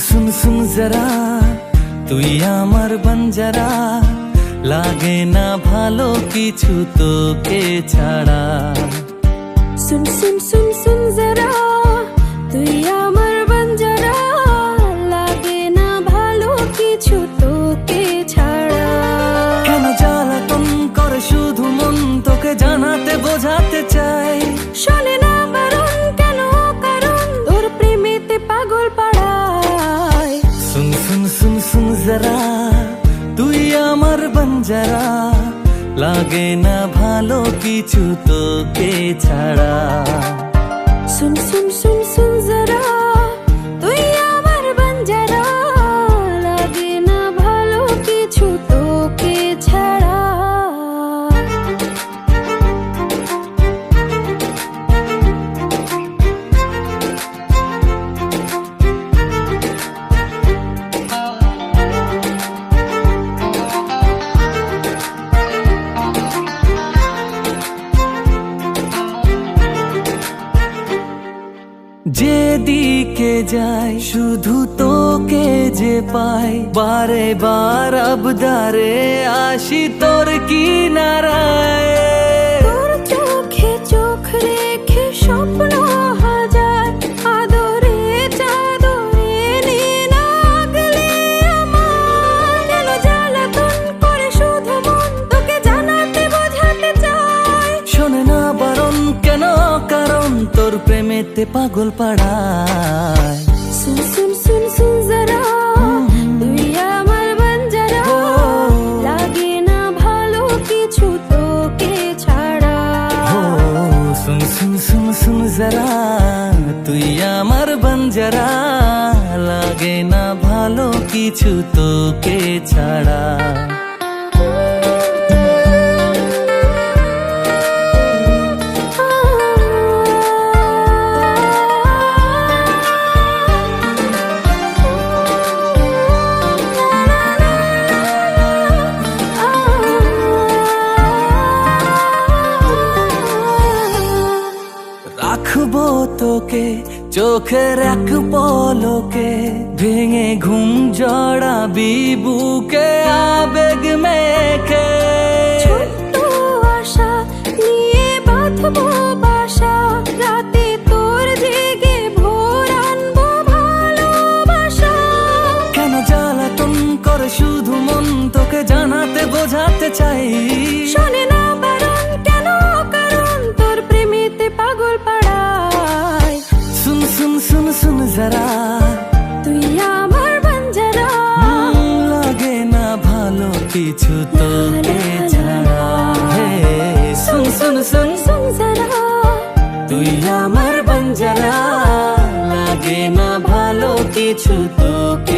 सुन सुन जरा তুই আমার বঞ্জারা লাগে না ভালো কিছু তোকে ছাড়া सुन सुन सुन सुन जरा তুই আমার বঞ্জারা লাগে না ভালো কিছু তোকে ছাড়া কেন জ্বালাতন করে শুধু মন তোকে জানাতে বোঝাতে চাই শোনে না বারণ কেন কারণ তোর প্রেমেতে পাগল পাড়ায় सुन सुन सुन सुन जरा তুই আমার বঞ্জারা লাগে না ভালো কিছু তোকে ছাড়া सुन सुन सुन सुन जरा তুই আমার বঞ্জারা লাগে না ভালো কিছু তোকে ছাড়া যেদিকে যাই শুধু তোকে যে পাই বারে বার আবদারে আসি তোর কিনারায় তোর চোখে চোখ রেখে স্বপ্ন হাজার আদরে চাদরে নিয়ে নাগলে আমার কেন জ্বালাতন করে শুধু মন তোকে জানাতে বোঝাতে চাই শোনে না বারণ কেন কারণ তোর প্রেমেতে পাগল পাড়ায় सुन सुन सुन सुन जरा তুই আমার বঞ্জারা লাগে না ভালো কিছু তোকে ছাড়া सुन सुन सुन सुन जरा তুই আমার বঞ্জারা লাগে না ভালো কিছু তোকে ছাড়া রাখবো তোকে চোখের এক পলকে ভেঙে ঘুম জড়াবি বুকে আবেগ মেখে ছোট্ট আশা নিয়ে বাঁধবো বাসা রাতে তোর জেগে ভোর আনবো ভালোবাসা কেন জ্বালাতন করে শুধু মন তোকে জানাতে বোঝাতে চাই শোনে না বারণ কেন কারণ তোর প্রেমেতে পাগল পাড়ায় सुन सुन सुन सुन जरा তুই আমার বঞ্জারা লাগে না ভালো কিছু তোকে ছাড়া হে सुन सुन सुन सुन जरा তুই আমার বঞ্জারা লাগে না ভালো কিছু তোকে